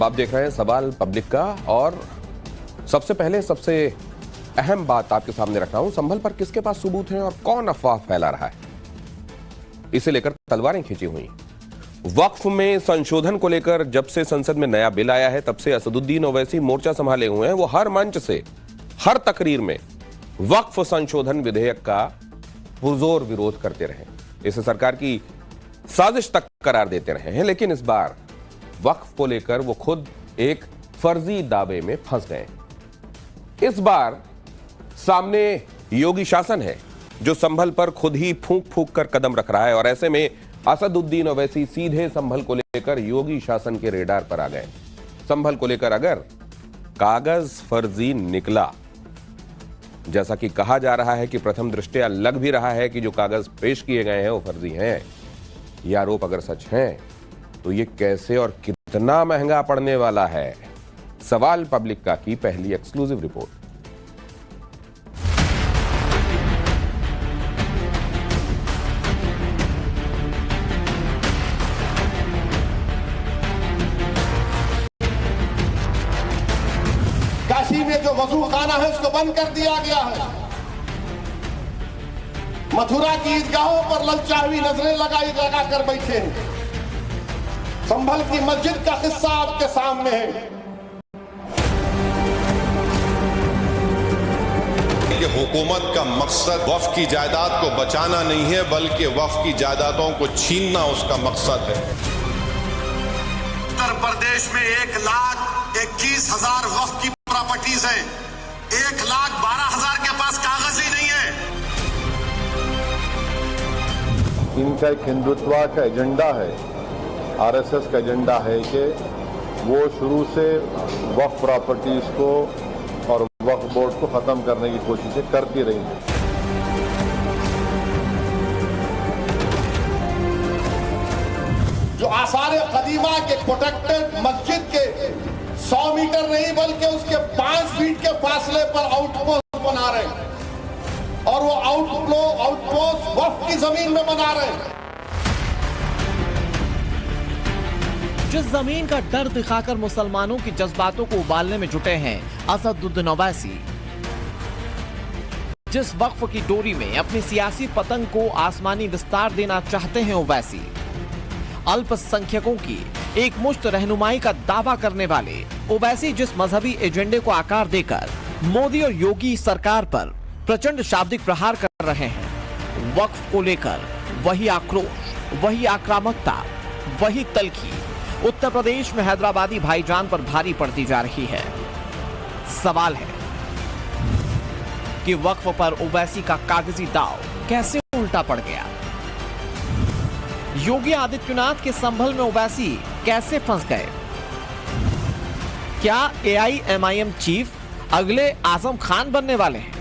अब आप देख रहे हैं सवाल पब्लिक का, और सबसे पहले सबसे अहम बात आपके सामने रख रहा हूं, संभल पर किसके पास सबूत हैं और कौन अफवाह फैला रहा है, इसे लेकर तलवारें खींची हुई। वक्फ में संशोधन को लेकर जब से संसद में नया बिल आया है तब से असदुद्दीन ओवैसी मोर्चा संभाले हुए हैं। वो हर मंच से, हर तकरीर में वक्फ संशोधन विधेयक का पुरजोर विरोध करते रहे, इसे सरकार की साजिश तक करार देते रहे हैं। लेकिन इस बार वक्फ को लेकर वो खुद एक फर्जी दावे में फंस गए। इस बार सामने योगी शासन है जो संभल पर खुद ही फूंक फूंक कर कदम रख रहा है, और ऐसे में असदुद्दीन ओवैसी सीधे संभल को लेकर योगी शासन के रेडार पर आ गए। संभल को लेकर अगर कागज फर्जी निकला, जैसा कि कहा जा रहा है कि प्रथम दृष्टया लग भी रहा है कि जो कागज पेश किए गए हैं वो फर्जी हैं, ये आरोप अगर सच हैं तो ये कैसे और कितना महंगा पड़ने वाला है। सवाल पब्लिक का की पहली एक्सक्लूसिव रिपोर्ट। काशी में जो वजू खाना है उसको बंद कर दिया गया है। मथुरा की ईदगाहों पर ललचावी नजरें लगा कर बैठे हैं। संभल की मस्जिद का किस्सा आपके सामने है कि हुकूमत का मकसद वक्फ की जायदाद को बचाना नहीं है, बल्कि वक्फ की जायदादों को छीनना उसका मकसद है। उत्तर प्रदेश में 1,21,000 वक्फ की प्रॉपर्टीज हैं। 1,12,000 के पास कागज ही नहीं है। इनका एक हिंदुत्व का एजेंडा है, आरएसएस का एजेंडा है कि वो शुरू से वक्फ प्रॉपर्टीज को और वक्फ बोर्ड को खत्म करने की कोशिशें करती रही हैं। जो आसार कदीमा के प्रोटेक्टेड मस्जिद के 100 मीटर नहीं बल्कि उसके 5 फीट के फासले पर आउटपोस्ट बना रहे हैं, और वो आउटपोस्ट वक्फ की जमीन में बना रहे हैं। जिस जमीन का डर दिखाकर मुसलमानों की जज्बातों को उबालने में जुटे हैं असदुद्दीन ओवैसी, जिस वक्फ की डोरी में अपनी सियासी पतंग को आसमानी विस्तार देना चाहते हैं ओवैसी, अल्पसंख्यकों की एक मुश्त रहनुमाई का दावा करने वाले ओवैसी जिस मजहबी एजेंडे को आकार देकर मोदी और योगी सरकार पर प्रचंड शाब्दिक प्रहार कर रहे हैं, वक्फ को लेकर वही आक्रोश, वही आक्रामकता, वही तलखी उत्तर प्रदेश में हैदराबादी भाईजान पर भारी पड़ती जा रही है। सवाल है कि वक्फ पर ओवैसी का कागजी दाव कैसे उल्टा पड़ गया। योगी आदित्यनाथ के संभल में ओवैसी कैसे फंस गए। क्या एआईएमआईएम चीफ अगले आजम खान बनने वाले हैं।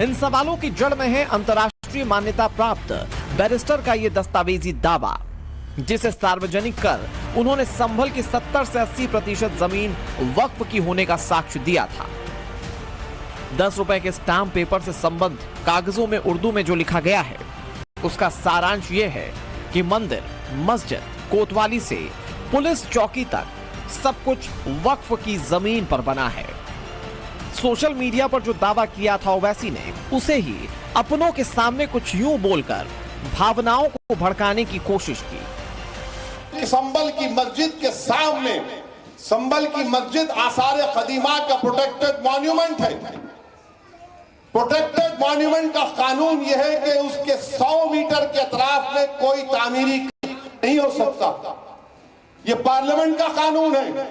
इन सवालों की जड़ में है अंतर्राष्ट्रीय मान्यता प्राप्त बैरिस्टर का यह दस्तावेजी दावा, जिसे सार्वजनिक कर उन्होंने संभल की 70 से 80% जमीन वक्फ की होने का साक्ष्य दिया था। 10 रुपए के स्टाम्प पेपर से संबद्ध कागजों में उर्दू में जो लिखा गया है उसका सारांश यह है कि मंदिर, मस्जिद, कोतवाली से पुलिस चौकी तक सब कुछ वक्फ की जमीन पर बना है। सोशल मीडिया पर जो दावा किया था ओवैसी ने, उसे ही अपनों के सामने कुछ यूं बोलकर भावनाओं को भड़काने की कोशिश की। संभल की मस्जिद के सामने, संभल की मस्जिद आसार कदीमा का प्रोटेक्टेड मॉन्यूमेंट है। प्रोटेक्टेड मॉन्यूमेंट का कानून यह है कि उसके 100 मीटर के अतराफ में कोई तामीरी नहीं हो सकता। यह पार्लियामेंट का कानून है।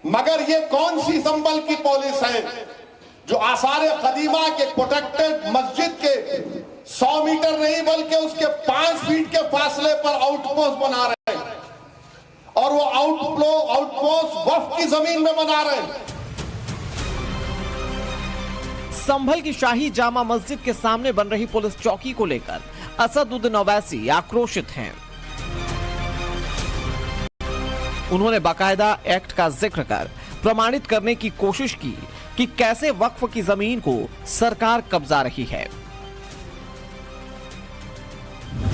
मगर यह कौन सी संभल की पुलिस है जो आसार कदीमा के प्रोटेक्टेड मस्जिद के 100 मीटर नहीं बल्कि उसके 5 फीट के फासले पर आउटपोस्ट बना रहे हैं, और वो आउटपोस्ट वक्फ की जमीन में बना रहे हैं। संभल की शाही जामा मस्जिद के सामने बन रही पुलिस चौकी को लेकर असदुद्दीन ओवैसी आक्रोशित हैं। उन्होंने बाकायदा एक्ट का जिक्र कर प्रमाणित करने की कोशिश की कि कैसे वक्फ की जमीन को सरकार कब्जा रही है।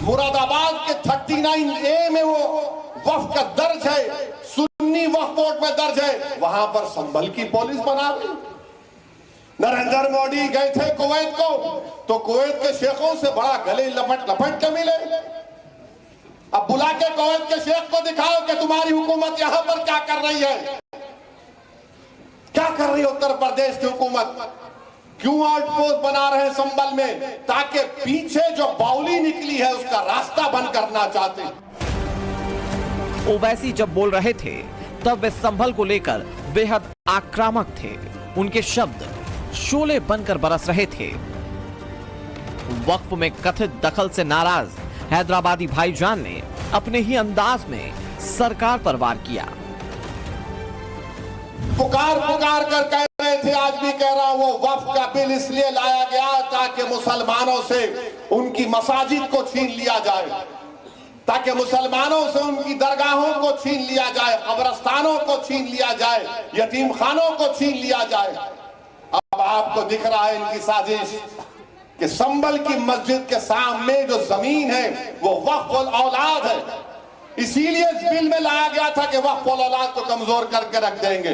मुरादाबाद के 39A में वो वक्फ का दर्ज है, सुन्नी वक्फ बोर्ड में दर्ज है, वहां पर संभल की पुलिस बना दी। नरेंद्र मोदी गए थे कुवैत को, तो कुवैत के शेखों से बड़ा गले लपट के मिले। अब बुला के कुवैत के शेख को दिखाओ कि तुम्हारी हुकूमत यहां पर क्या कर रही है, क्या कर रही है उत्तर प्रदेश की हुकूमत। क्यों आउटपोस्ट बना रहे हैं संभल में, ताकि पीछे जो बाउली निकली है उसका रास्ता बंद करना चाहते हैं। ओवैसी जब बोल रहे थे तब वे संभल को लेकर बेहद आक्रामक थे। उनके शब्द शोले बनकर बरस रहे थे। वक्फ में कथित दखल से नाराज हैदराबादी भाईजान ने अपने ही अंदाज में सरकार पर वार किया। पुकार कर कह रहे थे, आज भी कह रहा हूं, वो वक्फ का बिल इसलिए लाया गया ताकि मुसलमानों से उनकी मसाजिद को छीन लिया जाए, ताकि मुसलमानों से उनकी दरगाहों को छीन लिया जाए, कब्रस्तानों को छीन लिया जाए, यतीम खानों को छीन लिया जाए। अब आपको दिख रहा है इनकी साजिश कि संभल की मस्जिद के सामने जो जमीन है वो वक्फ औलाद है, इसीलिए इस बिल में लाया गया था कि वक्फ औलाद को कमजोर करके रख देंगे।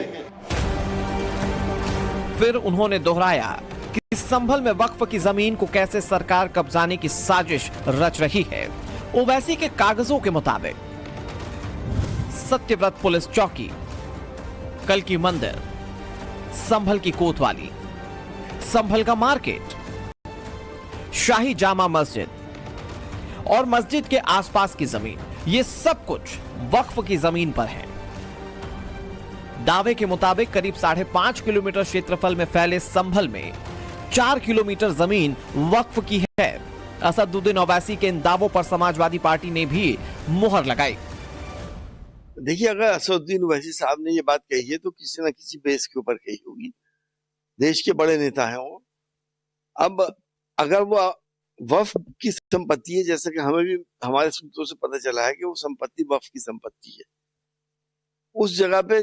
फिर उन्होंने दोहराया कि संभल में वक्फ की जमीन को कैसे सरकार कब्जाने की साजिश रच रही है। ओवैसी के कागजों के मुताबिक सत्यव्रत पुलिस चौकी, कल की मंदिर, संभल की कोतवाली, संभल का मार्केट, शाही जामा मस्जिद और मस्जिद के आसपास की जमीन, ये सब कुछ वक्फ की जमीन पर है। दावे के मुताबिक करीब 5.5 किलोमीटर क्षेत्रफल में फैले संभल में 4 किलोमीटर जमीन वक्फ की है। असदुद्दीन ओवैसी के इन दावों पर समाजवादी पार्टी ने भी मुहर लगाई। देखिए, अगर असदुद्दीन ओवैसी साहब ने ये बात कही है तो किसी न किसी बेस के ऊपर कही होगी। देश के बड़े नेता हैं वो। अब अगर वो वक्फ की संपत्ति है, जैसा कि हमें भी हमारे सूत्रों से पता चला है कि वो संपत्ति वक्फ की संपत्ति है, उस जगह पे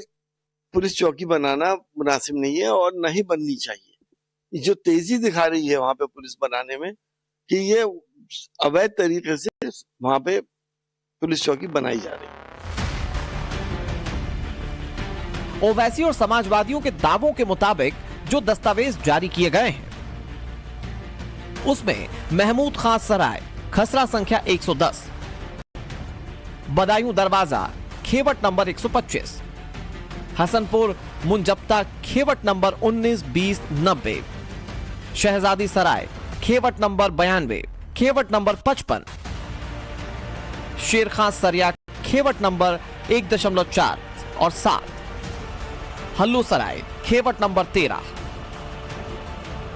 पुलिस चौकी बनाना मुनासिब नहीं है और नहीं बननी चाहिए। जो तेजी दिखा रही है वहां पे पुलिस बनाने में कि ये अवैध तरीके से वहां पे पुलिस चौकी बनाई जा रही है। ओवैसी और समाजवादियों के दावों के मुताबिक जो दस्तावेज जारी किए गए हैं उसमें महमूद खां सराय खसरा संख्या 110, बदायूं दरवाजा खेवट नंबर 125, हसनपुर मुंजप्ता खेवट नंबर 19, 20, 90, शहजादी सराय खेवट नंबर 92, खेवट नंबर 55, शेर खां सरिया खेवट नंबर 1.4 और 7, हल्लू सराय खेवट नंबर 13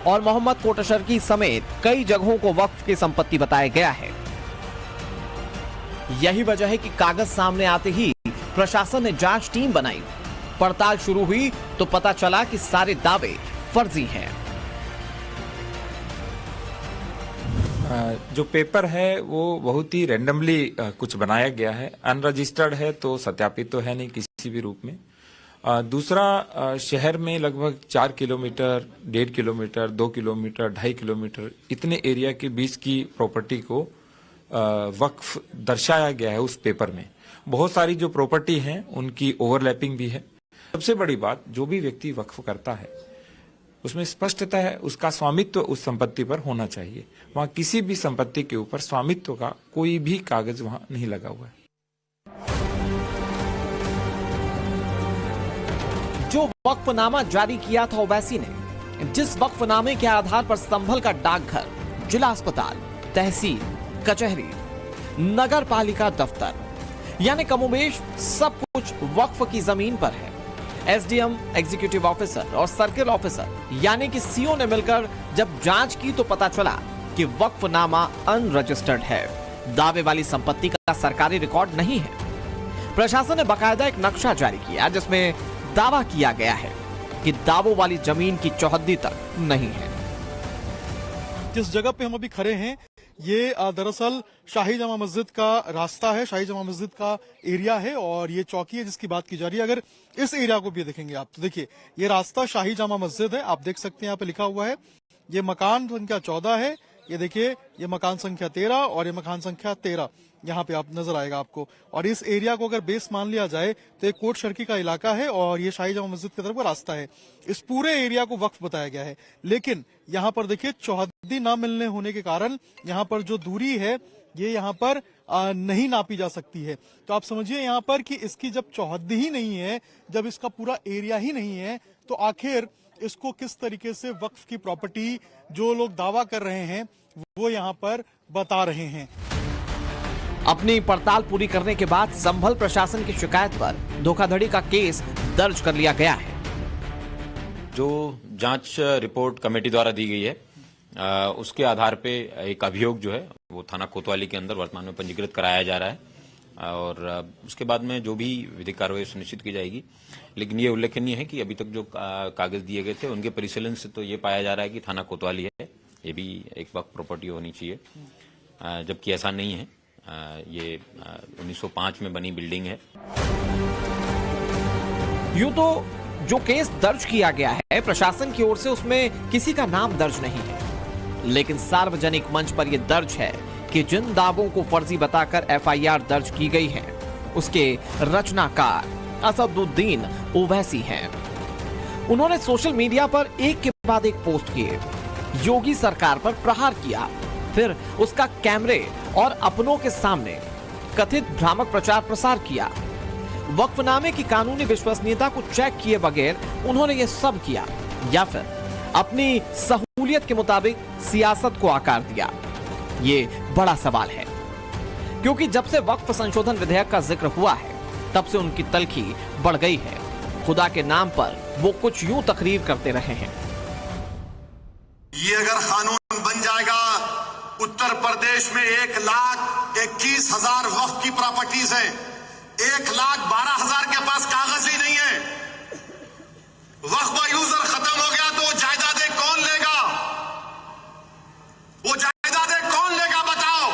और मोहम्मद कोटशरकी समेत कई जगहों को वक्फ की संपत्ति बताया गया है। यही वजह है कि कागज सामने आते ही प्रशासन ने जांच टीम बनाई। पड़ताल शुरू हुई तो पता चला कि सारे दावे फर्जी हैं। जो पेपर है वो बहुत ही रैंडमली कुछ बनाया गया है, अनरजिस्टर्ड है तो सत्यापित तो है नहीं किसी भी रूप में। दूसरा, शहर में लगभग 4 किलोमीटर, 1.5 किलोमीटर, 2 किलोमीटर, 2.5 किलोमीटर इतने एरिया के बीच की प्रॉपर्टी को वक्फ दर्शाया गया है उस पेपर में। बहुत सारी जो प्रॉपर्टी हैं उनकी ओवरलैपिंग भी है। सबसे बड़ी बात, जो भी व्यक्ति वक्फ करता है उसमें स्पष्टता है उसका स्वामित्व उस संपत्ति पर होना चाहिए। वहां किसी भी संपत्ति के ऊपर स्वामित्व का कोई भी कागज वहां नहीं लगा हुआ है। जो वक्फनामा जारी किया था ओवैसी ने, जिस वक्फनामे के आधार पर संभल का डाकघर, जिला अस्पताल, तहसील, कचहरी, नगर पालिका दफ्तर यानी कमोबेश सब कुछ वक्फ की जमीन पर है। एसडीएम, एग्जीक्यूटिव ऑफिसर और सर्किल ऑफिसर यानी कि सीओ ने मिलकर जब जांच की तो पता चला कि वक्फनामा अनरजिस्टर्ड है। दावे वाली संपत्ति का सरकारी रिकॉर्ड नहीं है। प्रशासन ने बाकायदा एक नक्शा जारी किया जिसमें दावा किया गया है कि दावों वाली जमीन की चौहद्दी तक नहीं है। जिस जगह पे हम अभी खड़े हैं ये दरअसल शाही जामा मस्जिद का रास्ता है, शाही जामा मस्जिद का एरिया है और ये चौकी है जिसकी बात की जा रही है। अगर इस एरिया को भी देखेंगे आप तो देखिए ये रास्ता शाही जामा मस्जिद है, आप देख सकते हैं यहाँ पे लिखा हुआ है। ये मकान संख्या 14 है, ये देखिए, ये मकान संख्या 13 और ये मकान संख्या 13 यहाँ पे आप नजर आएगा आपको। और इस एरिया को अगर बेस मान लिया जाए तो एक कोट सड़की का इलाका है और ये शाही जामा मस्जिद की तरफ का रास्ता है। इस पूरे एरिया को वक्फ बताया गया है, लेकिन यहाँ पर देखिए चौहद्दी ना मिलने होने के कारण यहाँ पर जो दूरी है ये यहाँ पर नहीं नापी जा सकती है। तो आप समझिए यहाँ पर कि इसकी जब चौहद्दी ही नहीं है, जब इसका पूरा एरिया ही नहीं है, तो आखिर इसको किस तरीके से वक्फ की प्रॉपर्टी जो लोग दावा कर रहे हैं वो यहाँ पर बता रहे हैं। अपनी पड़ताल पूरी करने के बाद संभल प्रशासन की शिकायत पर धोखाधड़ी का केस दर्ज कर लिया गया है। जो जांच रिपोर्ट कमेटी द्वारा दी गई है उसके आधार पे एक अभियोग जो है वो थाना कोतवाली के अंदर वर्तमान में पंजीकृत कराया जा रहा है और उसके बाद में जो भी विधिक कार्रवाई सुनिश्चित की जाएगी। लेकिन ये उल्लेखनीय है कि अभी तक जो कागज दिए गए थे उनके परिशीलन से तो ये पाया जा रहा है कि थाना कोतवाली है, ये भी एक वक्फ प्रॉपर्टी होनी चाहिए, जबकि ऐसा नहीं है। ये 1905 में बनी बिल्डिंग है। यूं तो जो केस दर्ज किया गया है प्रशासन की ओर से उसमें किसी का नाम दर्ज नहीं है, लेकिन सार्वजनिक मंच पर यह दर्ज है कि जिन दावों को फर्जी बताकर एफआईआर दर्ज की गई है उसके रचनाकार असदुद्दीन ओवैसी हैं। उन्होंने सोशल मीडिया पर एक के बाद एक पोस्ट किए, योगी सरकार पर प्रहार किया, फिर उसका कैमरे और अपनों के सामने कथित भ्रामक प्रचार प्रसार किया। वक्फनामे की कानूनी विश्वसनीयता को चेक किए बगैर उन्होंने ये सब किया या फिर अपनी सहूलियत के मुताबिक सियासत को आकार दिया। ये बड़ा सवाल है, क्योंकि जब से वक्फ संशोधन विधेयक का जिक्र हुआ है तब से उनकी तलखी बढ़ गई है। खुदा के नाम पर वो कुछ यूं तकरीर करते रहे हैं। ये अगर कानून बन जाएगा, उत्तर प्रदेश में 1,21,000 वक्फ की प्रॉपर्टीज हैं, 1,12,000 के पास कागज ही नहीं है। वक्फ का यूजर खत्म हो गया तो जायदादें कौन लेगा? वो जायदादें कौन लेगा बताओ?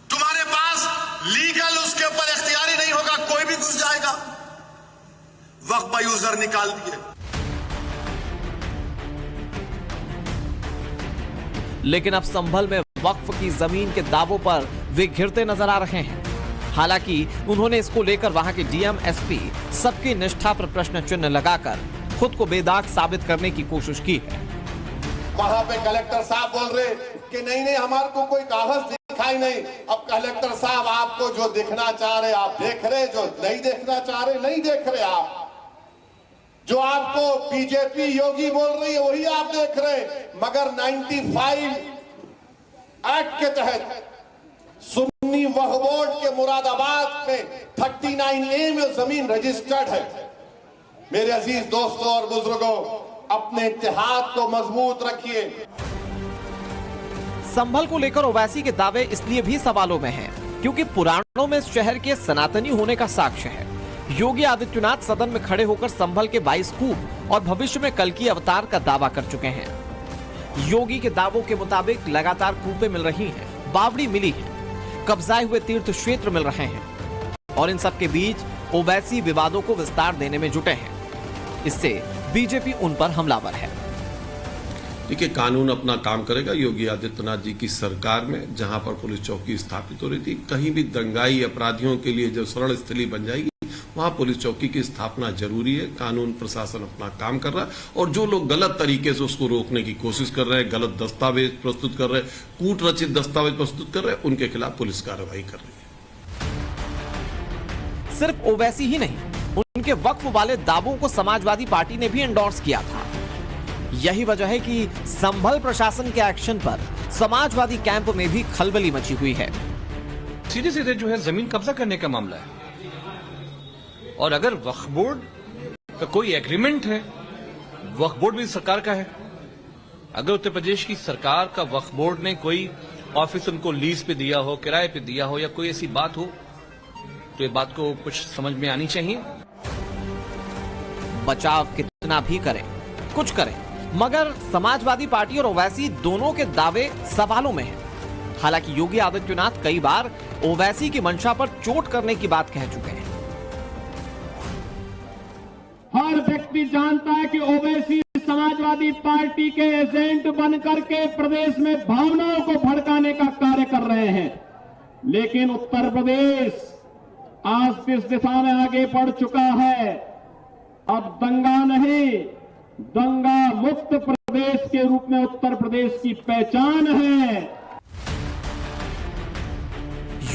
तुम्हारे पास लीगल उसके ऊपर इख्तियारी नहीं होगा, कोई भी घुस जाएगा। वक्फ का यूजर निकाल दिए। लेकिन अब संभल में वक्फ की जमीन के दावों पर वे घिरते नजर आ रहे हैं। हालांकि उन्होंने इसको लेकर वहां के डीएम एसपी सबकी निष्ठा पर प्रश्न चिन्ह लगाकर खुद को बेदाग साबित करने की कोशिश की है। वहां पे कलेक्टर साहब बोल रहे कि नहीं हमारे को कोई कागज दिखाई नहीं। अब कलेक्टर साहब आपको जो दिखना चाह रहे आप देख रहे, जो नहीं देखना चाह रहे नहीं देख रहे। आप जो आपको बीजेपी योगी बोल रही है वही आप देख रहे। मगर 95 एक्ट के तहत सुन्नी वक्फ बोर्ड के मुरादाबाद में 39A में जमीन रजिस्टर्ड है। मेरे अजीज दोस्तों और बुजुर्गों, अपने इत्तेहाद को मजबूत रखिए। संभल को लेकर ओवैसी के दावे इसलिए भी सवालों में हैं क्योंकि पुराणों में इस शहर के सनातनी होने का साक्ष्य है। योगी आदित्यनाथ सदन में खड़े होकर संभल के 22 कूप और भविष्य में कल्कि अवतार का दावा कर चुके हैं। योगी के दावों के मुताबिक लगातार कूपें मिल रही हैं, बावड़ी मिली है, कब्जाए हुए तीर्थ क्षेत्र मिल रहे हैं और इन सब के बीच ओवैसी विवादों को विस्तार देने में जुटे हैं। इससे बीजेपी उन पर हमलावर है। देखिए, कानून अपना काम करेगा। योगी आदित्यनाथ जी की सरकार में जहां पर पुलिस चौकी स्थापित हो रही थी, कहीं भी दंगाई अपराधियों के लिए जो शरण स्थली बन जाएगी वहां पुलिस चौकी की स्थापना जरूरी है। कानून प्रशासन अपना काम कर रहा है और जो लोग गलत तरीके से उसको रोकने की कोशिश कर रहे हैं, गलत दस्तावेज प्रस्तुत कर रहे हैं, कूट रचित दस्तावेज प्रस्तुत कर रहे हैं, उनके खिलाफ पुलिस कार्रवाई कर रही है। सिर्फ ओवैसी ही नहीं, उनके वक्फ वाले दावों को समाजवादी पार्टी ने भी एंडोर्स किया था। यही वजह है कि संभल प्रशासन के एक्शन पर समाजवादी कैंप में भी खलबली मची हुई है। सीधे सीधे जो है जमीन कब्जा करने का मामला है और अगर वक्फ बोर्ड का कोई एग्रीमेंट है, वक्फ बोर्ड भी सरकार का है। अगर उत्तर प्रदेश की सरकार का वक्फ बोर्ड ने कोई ऑफिस उनको लीज पे दिया हो, किराए पे दिया हो या कोई ऐसी बात हो तो ये बात को कुछ समझ में आनी चाहिए। बचाव कितना भी करें, कुछ करें, मगर समाजवादी पार्टी और ओवैसी दोनों के दावे सवालों में हैं। हालांकि योगी आदित्यनाथ कई बार ओवैसी की मंशा पर चोट करने की बात कह चुके हैं। हर व्यक्ति जानता है कि ओवैसी समाजवादी पार्टी के एजेंट बनकर के प्रदेश में भावनाओं को भड़काने का कार्य कर रहे हैं। लेकिन उत्तर प्रदेश आज इस दिशा में आगे बढ़ चुका है। अब दंगा नहीं, दंगा मुक्त प्रदेश के रूप में उत्तर प्रदेश की पहचान है।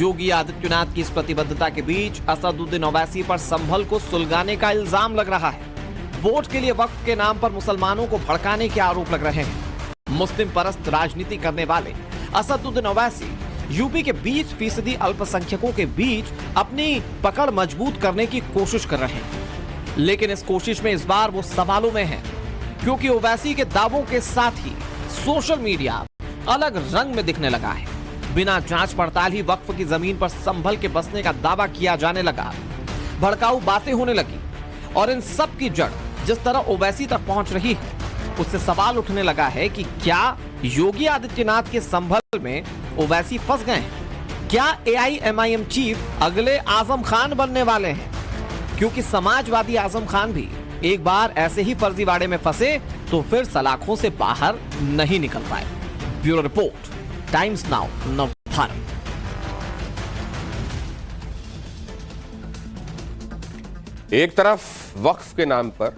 योगी आदित्यनाथ की इस प्रतिबद्धता के बीच असदुद्दीन ओवैसी पर संभल को सुलगाने का इल्जाम लग रहा है। वोट के लिए वक्फ के नाम पर मुसलमानों को भड़काने के आरोप लग रहे हैं। मुस्लिम परस्त राजनीति करने वाले असदुद्दीन ओवैसी यूपी के 20% अल्पसंख्यकों के बीच अपनी पकड़ मजबूत करने की कोशिश कर रहे हैं। लेकिन इस कोशिश में इस बार वो सवालों में है, क्योंकि ओवैसी के दावों के साथ ही सोशल मीडिया अलग रंग में दिखने लगा है। बिना जांच पड़ताल ही वक्फ की जमीन पर संभल के बसने का दावा किया जाने लगा, भड़काऊ बातें होने लगी और इन सब की जड़ जिस तरह ओवैसी तक पहुंच रही है, उससे सवाल उठने लगा है कि क्या योगी आदित्यनाथ के संभल में ओवैसी फंस गए हैं? क्या AIMIM चीफ अगले आजम खान बनने वाले हैं? क्योंकि समाजवादी आजम खान भी एक बार ऐसे ही फर्जीवाड़े में फंसे तो फिर सलाखों से बाहर नहीं निकल पाए। Bureau report, times now, Navbharat. एक तरफ वक्फ के नाम पर